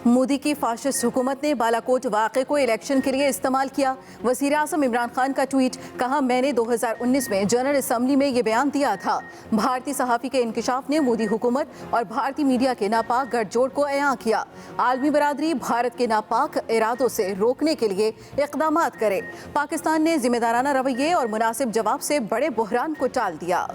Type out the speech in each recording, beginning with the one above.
मोदी की फाशिस्ट हुकूमत ने बालाकोट वाक़े को इलेक्शन के लिए इस्तेमाल किया। वज़ीर आज़म इमरान खान का ट्वीट, कहा मैंने 2019 में जनरल असम्बली में ये बयान दिया था। भारतीय सहाफ़ी के इंकशाफ ने मोदी हुकूमत और भारतीय मीडिया के नापाक गठजोड़ को अयां किया। आलमी बरादरी भारत के नापाक इरादों से रोकने के लिए इक़दाम करे। पाकिस्तान ने जिम्मेदाराना रवैये और मुनासिब जवाब से बड़े बहरान को टाल दिया।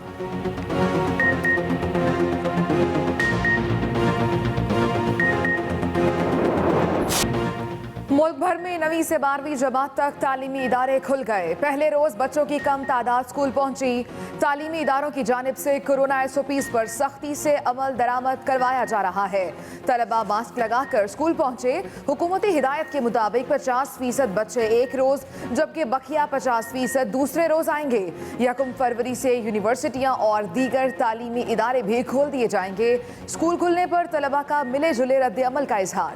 मुल्क भर में 9वीं से 12वीं जमात तक तालीमी इदारे खुल गए। पहले रोज बच्चों की कम तादाद स्कूल पहुंची। तालीमी इदारों की जानिब से कोरोना SOPs पर सख्ती से अमल दरामद करवाया जा रहा है। तलबा मास्क लगाकर स्कूल पहुंचे। हुकूमती हिदायत के मुताबिक 50% बच्चे एक रोज जबकि बकिया 50% दूसरे रोज आएंगे। 1 फरवरी से यूनिवर्सिटियां और दीगर तालीमी इदारे भी खोल दिए जाएंगे। स्कूल खुलने पर तलबा का मिले जुले रद्द अमल का इजहार।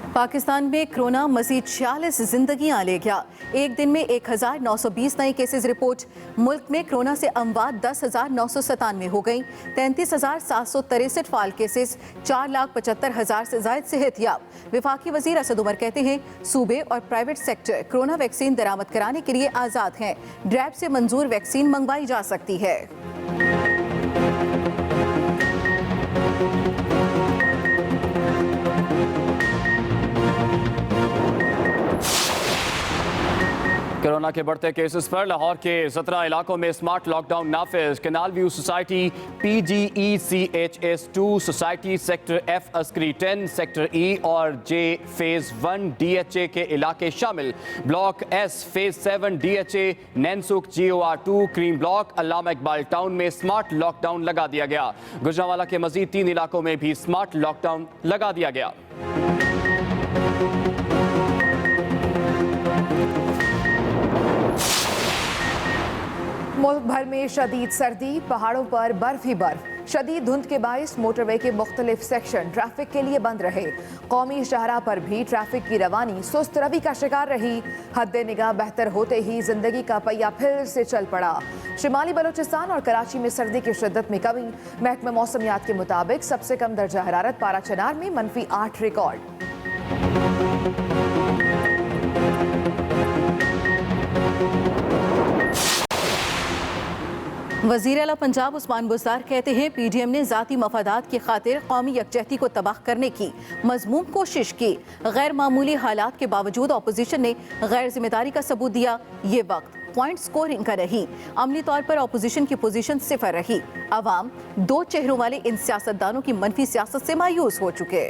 पाकिस्तान में कोरोना मजीद 46 जिंदगियां ले गया। एक दिन में 1920 नए केसेस रिपोर्ट। मुल्क में कोरोना से अमवात 10,997 हो गई। 33,763 फाल केसेस। 4,75,000 से जायद सेहतयाब। विफाकी वजीर असद उमर कहते हैं सूबे और प्राइवेट सेक्टर कोरोना वैक्सीन दरामद कराने के लिए आज़ाद हैं। ड्रैब से मंजूर वैक्सीन मंगवाई जा सकती है। कोरोना के बढ़ते केसेस पर लाहौर के 17 इलाकों में स्मार्ट लॉकडाउन नाफिज। Canal view society PGECHS 2 society sector F Askari 10 sector E और J फेज 1 DHA के इलाके शामिल। Block S phase 7 DHA Nainsukh GOR 2 Karim block Allama Iqbal town में स्मार्ट लॉकडाउन लगा दिया गया। गुजरांवाला के मजीद 3 इलाकों में भी स्मार्ट लॉकडाउन लगा दिया गया। मुल्क भर में शदीद सर्दी, पहाड़ों पर बर्फ ही बर्फ। शदीद धुंध के बाइस मोटरवे के मुख्तलिफ सेक्शन ट्रैफिक के लिए बंद रहे। कौमी शाहराह पर भी ट्रैफिक की रवानी सुस्त रवि का शिकार रही। हद निगाह बेहतर होते ही जिंदगी का पहिया फिर से चल पड़ा। शिमाली बलूचिस्तान और कराची में सर्दी की शिद्दत में कमी। महकमा मौसमियात के मुताबिक सबसे कम दर्जा हरारत पारा चनार में -8 रिकॉर्ड। वज़ीर आला पंजाब उस्मान बुज़दार कहते हैं PDM ने ज़ाती मफादात की खातिर कौमी यकजहती को तबाह करने की मज़मूम कोशिश की। गैर मामूली हालात के बावजूद अपोजिशन ने गैर जिम्मेदारी का सबूत दिया। ये वक्त पॉइंट स्कोरिंग का नहीं, अमली तौर पर अपोजिशन की पोजीशन सिफर रही। अवाम 2 चेहरों वाले इन सियासतदानों की मनफी सियासत से मायूस हो चुके।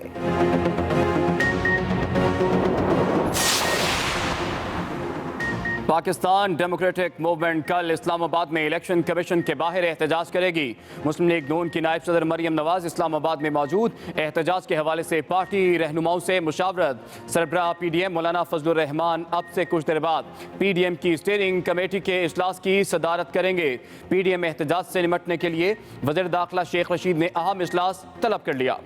पाकिस्तान डेमोक्रेटिक मूवमेंट कल इस्लामाबाद में इलेक्शन कमीशन के बाहर एहतजाज करेगी। मुस्लिम लीग नून की नायब सदर मरियम नवाज इस्लामाबाद में मौजूद। एहतजाज के हवाले से पार्टी रहनुमाओं से मुशावरत। सरबराह PDM मौलाना फजलुर रहमान अब से कुछ देर बाद PDM की स्टीयरिंग कमेटी के इजलास की सदारत करेंगे। PDM एहतजाज से निपटने के लिए वज़ीर दाखिला शेख रशीद ने अहम इजलास तलब कर लिया।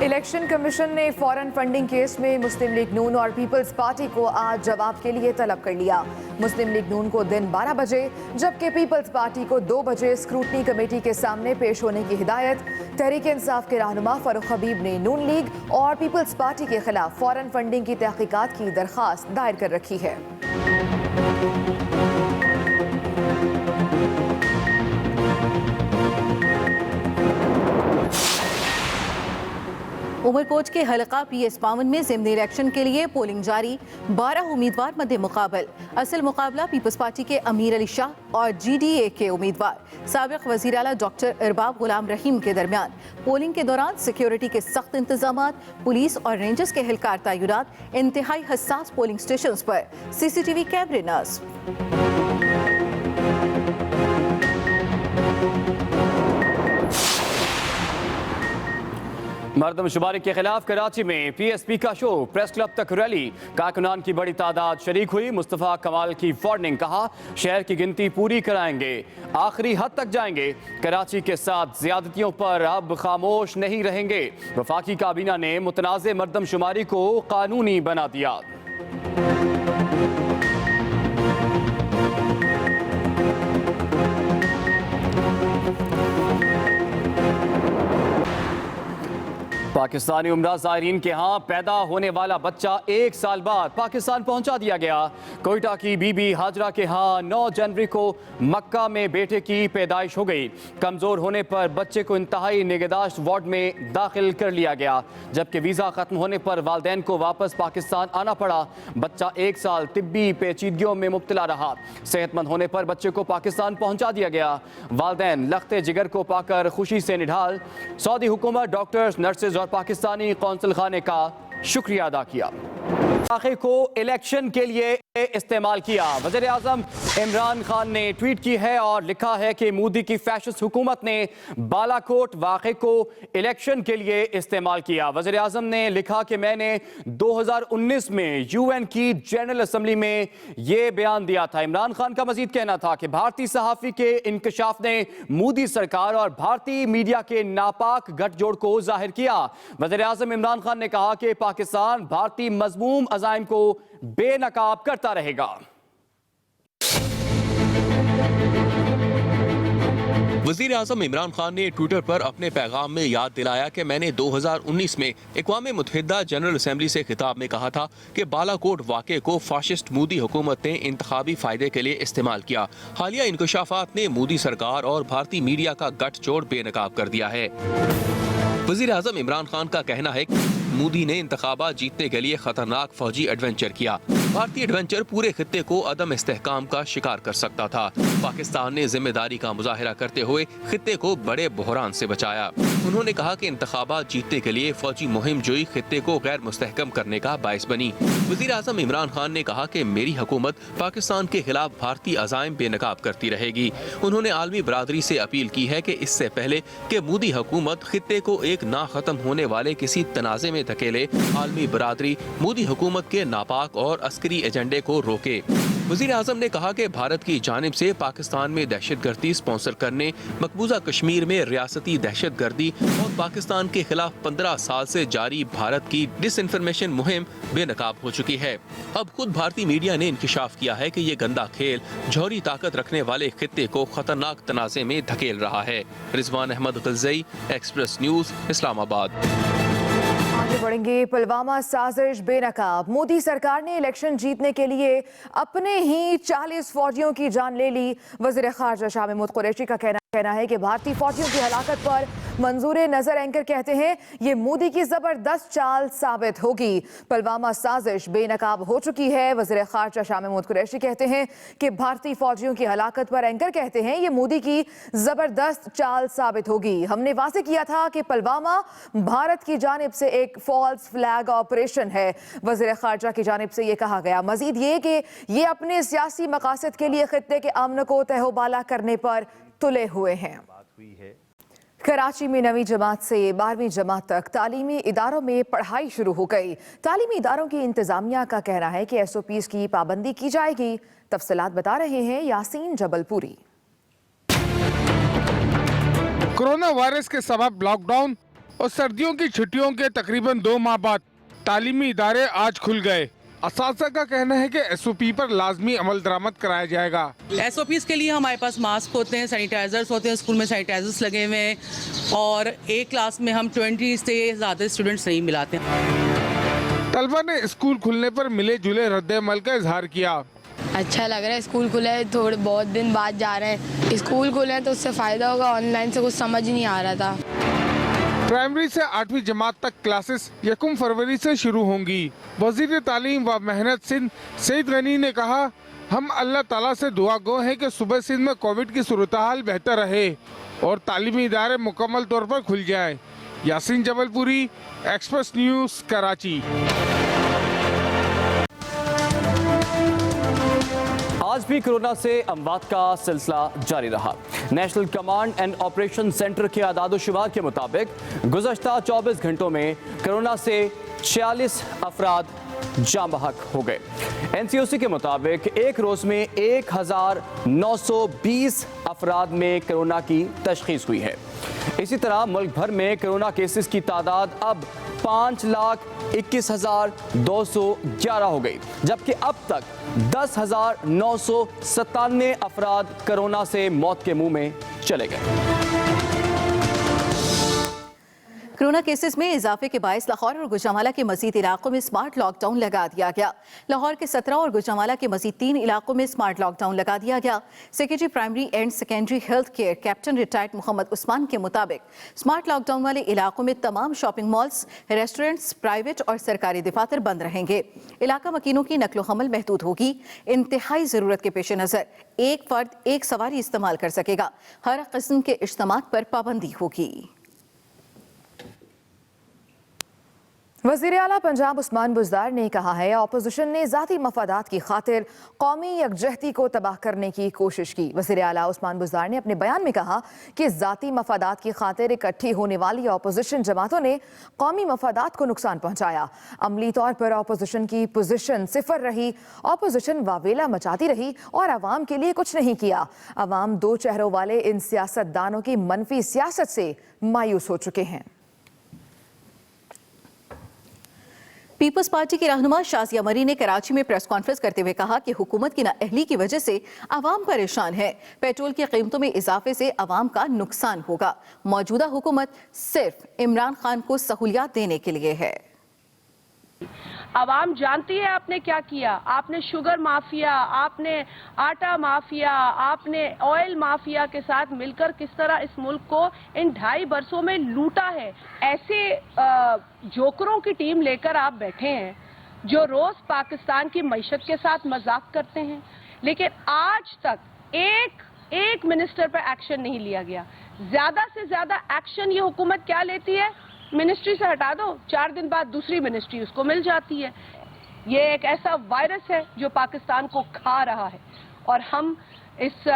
इलेक्शन कमीशन ने फॉरेन फंडिंग केस में मुस्लिम लीग नून और पीपल्स पार्टी को आज जवाब के लिए तलब कर लिया। मुस्लिम लीग नून को दिन 12 बजे जबकि पीपल्स पार्टी को 2 बजे स्क्रूटनी कमेटी के सामने पेश होने की हिदायत। तहरीक इंसाफ के रहनुमा फारूक हबीब ने नून लीग और पीपल्स पार्टी के खिलाफ फॉरेन फंडिंग की तहकीकात की दरख्वास्त दायर कर रखी है। उमरकोट के हलका PS52 में ज़िमनी इलेक्शन के लिए पोलिंग जारी। 12 उम्मीदवार मध्य मुकाबल। असल मुकाबला पीपल्स पार्टी के अमीर अली शाह और GDA के उम्मीदवार साबिक वज़ीर आला डॉक्टर इरबाब गुलाम रहीम के दरमियान। पोलिंग के दौरान सिक्योरिटी के सख्त इंतजामात, पुलिस और रेंजर्स के एहलकार तैनात। इंतहाई हसास पोलिंग स्टेशन पर CCTV कैमरे नस्ब। मरदमशुमारी के खिलाफ कराची में PSP का शो, प्रेस क्लब तक रैली। कारकुनान की बड़ी तादाद शरीक हुई। मुस्तफ़ा कमाल की वार्निंग, कहा शहर की गिनती पूरी कराएंगे, आखिरी हद तक जाएंगे। कराची के साथ ज्यादतियों पर अब खामोश नहीं रहेंगे। वफाकी काबीना ने मुतनाज़ मरदमशुमारी को कानूनी बना दिया। पाकिस्तानी उम्रा ज़ायरीन के यहाँ पैदा होने वाला बच्चा 1 साल बाद पाकिस्तान पहुँचा दिया गया। कोयटा की बीबी हाजरा के यहाँ 9 जनवरी को मक्का में बेटे की पैदाइश हो गई। कमज़ोर होने पर बच्चे को इंतहाई निगहदाश्त वार्ड में दाखिल कर लिया गया, जबकि वीज़ा ख़त्म होने पर वालिदैन को वापस पाकिस्तान आना पड़ा। बच्चा 1 साल तिब्बी पेचीदगियों में मुब्तला रहा। सेहतमंद होने पर बच्चे को पाकिस्तान पहुँचा दिया गया। वालिदैन लख्ते जिगर को पाकर खुशी से निढाल। सऊदी हुकूमत, डॉक्टर्स, नर्सेज और पाकिस्तानी कौंसल खाने का शुक्रिया अदा किया। वाक़े को इलेक्शन के लिए इस्तेमाल किया। वज़ीर आज़म इमरान खान ने ट्वीट की है और लिखा है कि मोदी की फैशिस्ट हुकूमत ने बालाकोट वाक़े को इलेक्शन के लिए इस्तेमाल किया। वज़ीर आज़म ने लिखा कि मैंने 2019 में UN की जनरल असम्बली में ये बयान दिया था। इमरान खान का मजीद कहना था कि भारतीय सहाफ़ी के इंकशाफ ने मोदी सरकार और भारतीय मीडिया के नापाक गठजोड़ को जाहिर किया। वज़ीर आज़म इमरान खान ने कहा कि पाकिस्तान भारतीय मज़मूम अज़ाइम को बेनकाब करता रहेगा। वज़ीर आज़म इमरान खान ने ट्विटर पर अपने पैगाम में याद दिलाया कि मैंने 2019 में अक़वाम मुत्तहिदा जनरल असम्बली से खिताब में कहा था कि बालाकोट वाक़े को फाशिस्ट मोदी हुकूमत ने इंतखाबी फ़ायदे के लिए इस्तेमाल किया। हालिया इंकशाफात ने मोदी सरकार और भारतीय मीडिया का गठजोड़ बेनकाब कर दिया है। वज़ीर आज़म इमरान खान का कहना है कि मोदी ने इंतखाबात जीतने के लिए खतरनाक फौजी एडवेंचर किया। भारतीय एडवेंचर पूरे खित्ते को अदम इस्तेहकाम का शिकार कर सकता था। पाकिस्तान ने जिम्मेदारी का मुजाहिरा करते हुए खित्ते को बड़े बहरान से बचाया। उन्होंने कहा कि इंतखाबात जीतने के लिए फौजी मुहिम जोई खित्ते को गैर मुस्तहकम करने का बायस बनी। वज़ीर आज़म इमरान खान ने कहा कि मेरी हुकूमत पाकिस्तान के खिलाफ भारतीय अज़ाइम बेनकाब करती रहेगी। उन्होंने आलमी बरादरी से अपील की है कि इससे पहले कि मोदी हुकूमत खित्ते को एक ना खत्म होने वाले किसी तनाज़े में धकेले, आलमी बरादरी मोदी हुकूमत के नापाक और अस्करी एजेंडे को रोके। वज़ीर आज़म ने कहा कि भारत की जानिब से पाकिस्तान में दहशतगर्दी स्पॉन्सर करने, मकबूजा कश्मीर में रियासती दहशतगर्दी और पाकिस्तान के खिलाफ 15 साल से जारी भारत की डिसइंफॉर्मेशन मुहिम बेनकाब हो चुकी है। अब खुद भारतीय मीडिया ने इंकशाफ किया है कि ये गंदा खेल जौहरी ताकत रखने वाले खित्ते को खतरनाक तनाज़े में धकेल रहा है। Rizwan Ahmed Ghazai, Express News, Islamabad. आगे बढ़ेंगे। पुलवामा साजिश बेनकाब। मोदी सरकार ने इलेक्शन जीतने के लिए अपने ही 40 फौजियों की जान ले ली। वज़ीर ख़ारजा शाह महमूद कुरैशी का कहना है कि भारतीय फौजियों की हलाकत पर मंजूर नजर एंकर कहते हैं ये मोदी की जबरदस्त चाल साबित होगी। पुलवामा साजिश बेनकाब हो चुकी है। वज़ीर ख़ारजा शाह महमूद कुरैशी कहते हैं कि भारतीय फौजियों की हलाकत पर एंकर कहते हैं ये मोदी की जबरदस्त चाल साबित होगी। हमने वाज़ेह किया था कि पुलवामा भारत की जानिब से एक फॉल्स फ्लैग ऑपरेशन है। वज़ीर ख़ारजा की जानिब से ये कहा गया। मजीद ये कि ये अपने सियासी मकासद के लिए खित्ते के अमन को तहोबाला करने पर तुले हुए हैं। कराची में 9वीं जमात से 12वीं जमात तक तालीमी इदारों में पढ़ाई शुरू हो गई। तालीमी इदारों की इंतजामिया का कहना है कि SOPs की पाबंदी की जाएगी। तफसीलात बता रहे हैं यासीन जबलपुरी। कोरोना वायरस के सबब लॉकडाउन और सर्दियों की छुट्टियों के तकरीबन 2 माह बाद तालीमी इदारे आज खुल गए। असातिज़ा का कहना है कि SOP पर लाजमी अमल दरामद कराया जाएगा। SOPs के लिए हमारे पास मास्क होते हैं, सैनिटाइजर्स होते हैं, स्कूल में सैनिटाइजर्स लगे हुए हैं और एक क्लास में हम 20 से ज़्यादा स्टूडेंट्स नहीं मिलाते हैं। तलबा ने स्कूल खुलने पर मिले जुले रद्द-ए-अमल का इजहार किया। अच्छा लग रहा है, स्कूल खुला है, थोड़े बहुत दिन बाद जा रहे हैं। स्कूल खुले हैं तो उससे फ़ायदा होगा, ऑनलाइन से कुछ समझ नहीं आ रहा था। प्राइमरी से 8वीं जमात तक क्लासेस 1 फरवरी से शुरू होंगी। वज़ीर तालीम व मेहनत सिंध सईद गनी ने कहा, हम अल्लाह ताला से दुआ गो हैं कि सूबे सिंध में कोविड की सूरत हाल बेहतर रहे और तालीमी इदारे मुकम्मल तौर पर खुल जाए। Yasin Jabalpuri, Express News, Karachi. आज भी कोरोना से अमवात का सिलसिला जारी रहा। National Command and Operation Centre के आदाद-ओ-शुमार के मुताबिक गुज़श्ता 24 घंटों में कोरोना से 46 अफराद जाँ बहक हो गए। NCOC के मुताबिक एक रोज़ में 1920 अफराद में कोरोना की तशख़ीस हुई है। इसी तरह मुल्क भर में कोरोना केसेस की तादाद अब 5,21,211 हो गई, जबकि अब तक 10,997 अफराद कोरोना से मौत के मुंह में चले गए। कोरोना केसेस में इजाफे के बायस लाहौर और गुजरांवाला के मजीद इलाकों में स्मार्ट लॉकडाउन लगा दिया गया। लाहौर के 17 और गुजरांवाला के मजीद 3 इलाकों में स्मार्ट लॉकडाउन लगा दिया गया। Secretary primary and secondary health care captain retired Mohammad Usman के मुताबिक स्मार्ट लॉकडाउन वाले इलाकों में तमाम शॉपिंग मॉल्स, रेस्टोरेंट्स, प्राइवेट और सरकारी दफातर बंद रहेंगे। इलाका मकीनों की नकलो हमल महदूद होगी। इंतहाई जरूरत के पेश नजर एक फर्द एक सवारी इस्तेमाल कर सकेगा। हर किस्म के इज्तिमात पर पाबंदी होगी। वज़ीर आला पंजाब उस्मान बुज़दार ने कहा है अपोजिशन ने ज़ाती मफादात की खातिर कौमी यकजहती को तबाह करने की कोशिश की। वज़ीर आला उस्मान बुज़दार ने अपने बयान में कहा कि ज़ाती मफादात की खातिर इकट्ठी होने वाली अपोजिशन जमातों ने कौमी मफादात को नुकसान पहुँचाया। अमली तौर पर अपोजिशन की पोजिशन सिफर रही। अपोजिशन वावेला मचाती रही और आवाम के लिए कुछ नहीं किया। आवाम दो चेहरों वाले इन सियासतदानों की मनफी सियासत से मायूस हो चुके हैं। पीपल्स पार्टी की रहनुमा शाजिया मरी ने कराची में प्रेस कॉन्फ्रेंस करते हुए कहा कि हुकूमत की नाअहली की वजह से आवाम परेशान है। पेट्रोल की कीमतों में इजाफे से आवाम का नुकसान होगा। मौजूदा हुकूमत सिर्फ इमरान खान को सहूलियात देने के लिए है। आवाम जानती है आपने क्या किया। आपने शुगर माफिया, आपने आटा माफिया, आपने ऑयल माफिया के साथ मिलकर किस तरह इस मुल्क को इन 2.5 बरसों में लूटा है। ऐसे जोकरों की टीम लेकर आप बैठे हैं जो रोज पाकिस्तान की मईशत के साथ मजाक करते हैं, लेकिन आज तक एक मिनिस्टर पर एक्शन नहीं लिया गया। ज्यादा से ज्यादा एक्शन ये हुकूमत क्या लेती है? मिनिस्ट्री से हटा दो, 4 दिन बाद दूसरी मिनिस्ट्री उसको मिल जाती है। ये एक ऐसा वायरस है जो पाकिस्तान को खा रहा है और हम इस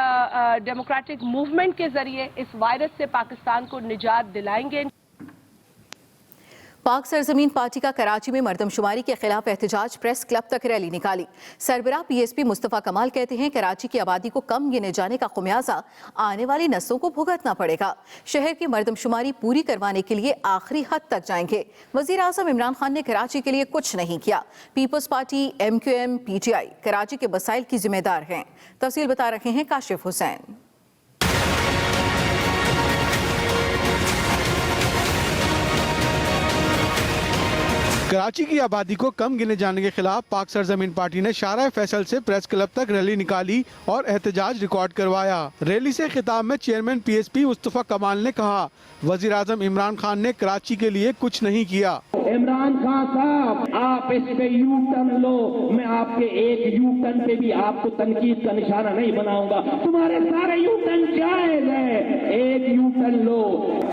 डेमोक्रेटिक मूवमेंट के जरिए इस वायरस से पाकिस्तान को निजात दिलाएंगे। पाक सरजमीन पार्टी का कराची में मरदमशुमारी के खिलाफ एहतजाज प्रेस क्लब तक रैली निकाली। सरबराह पीएसपी मुस्तफ़ा कमाल कहते हैं कराची की आबादी को कम गिने जाने का खुमियाजा आने वाली नस्लों को भुगतना पड़ेगा। शहर की मरदमशुमारी पूरी करवाने के लिए आखिरी हद तक जाएंगे। वज़ीर आज़म इमरान खान ने कराची के लिए कुछ नहीं किया। पीपल्स पार्टी, MQM, PTI कराची के मसाइल की जिम्मेदार हैं। तफसील बता रहे हैं काशिफ हुसैन। कराची की आबादी को कम गिने जाने के खिलाफ पाक सरजमीन पार्टी ने शारा फैसल से प्रेस क्लब तक रैली निकाली और एहतजाज रिकॉर्ड करवाया। रैली से खिताब में चेयरमैन PSP मुस्तफ़ा कमाल ने कहा, वज़ीर आज़म इमरान खान ने कराची के लिए कुछ नहीं किया। इमरान खान साहब, आप इस पे यू टर्न लो, मैं आपके एक यू टर्न पे भी आपको तनकीद का निशाना नहीं बनाऊंगा। तुम्हारे सारे यू टर्न जायज है, एक यू टर्न लो।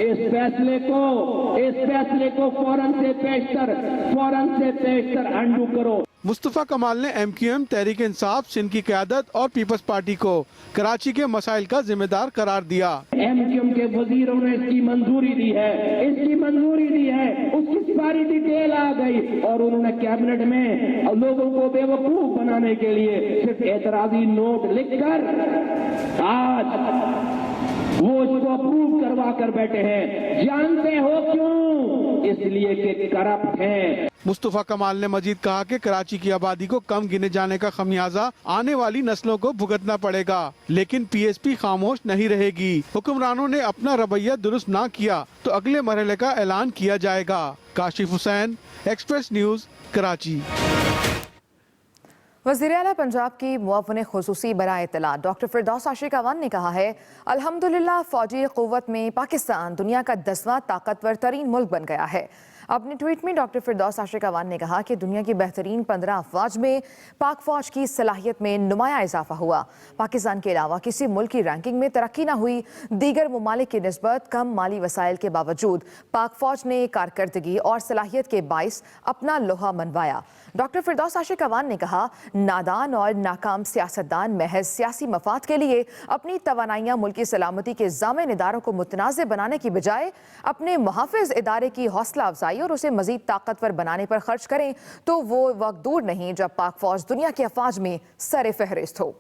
इस फैसले को फौरन से पेशतर अंडू करो। मुस्तफ़ा कमाल ने MQM, तहरीक इंसाफ, सिंध की क़यादत और पीपल्स पार्टी को कराची के मसाइल का जिम्मेदार करार दिया। MQM के वजीरों ने इसकी मंजूरी दी है, उसकी सारी डिटेल आ गई और उन्होंने कैबिनेट में लोगों को बेवकूफ बनाने के लिए सिर्फ एतराजी नोट लिखकर आज वो इसको अप्रूव करवा कर बैठे हैं। जानते हो क्यों? इसलिए कि करप्ट हैं। मुस्तफ़ा कमाल ने मजीद कहा कि कराची की आबादी को कम गिने जाने का खमियाजा आने वाली नस्लों को भुगतना पड़ेगा, लेकिन PSP खामोश नहीं रहेगी। हुक्मरानों ने अपना रवैया दुरुस्त ना किया तो अगले मरहले का ऐलान किया जाएगा। Kashif Hussain, express news, Karachi. वज़ीर आला पंजाब की मुअव्विन खुसूसी बराए इत्तला डॉक्टर फिरदौस आशिक अवान ने कहा है, अल्हम्दुलिल्लाह फौजी क़ुव्वत में पाकिस्तान दुनिया का 10वां ताकतवर तरीन मुल्क बन गया है। अपने ट्वीट में डॉक्टर फिरदौस आशिक अवान ने कहा कि दुनिया की बेहतरीन 15 अफवाज में पाक फौज की सलाहियत में नुमाया इजाफा हुआ। पाकिस्तान के अलावा किसी मुल्क की रैंकिंग में तरक्की न हुई। दीगर ममालिक की निस्बत कम माली वसाइल के बावजूद पाक फौज ने कारकर्दगी और सलाहियत के बाइस अपना लोहा मनवाया। डॉक्टर फिरदौस आशिक अवान ने कहा, नादान और नाकाम सियासतदान महज सियासी मफाद के लिए अपनी तवानाइयाँ मुल्क की सलामती के ज़ामिन इदारों को मुतनाज़ बनाने की बजाय अपने मुहाफ़िज़ इदारे की हौसला अफजाई और उसे मज़ीद ताकतवर बनाने पर खर्च करें तो वो वक्त दूर नहीं जब पाक फौज दुनिया के अफवाज में सर फहरिस्त हो।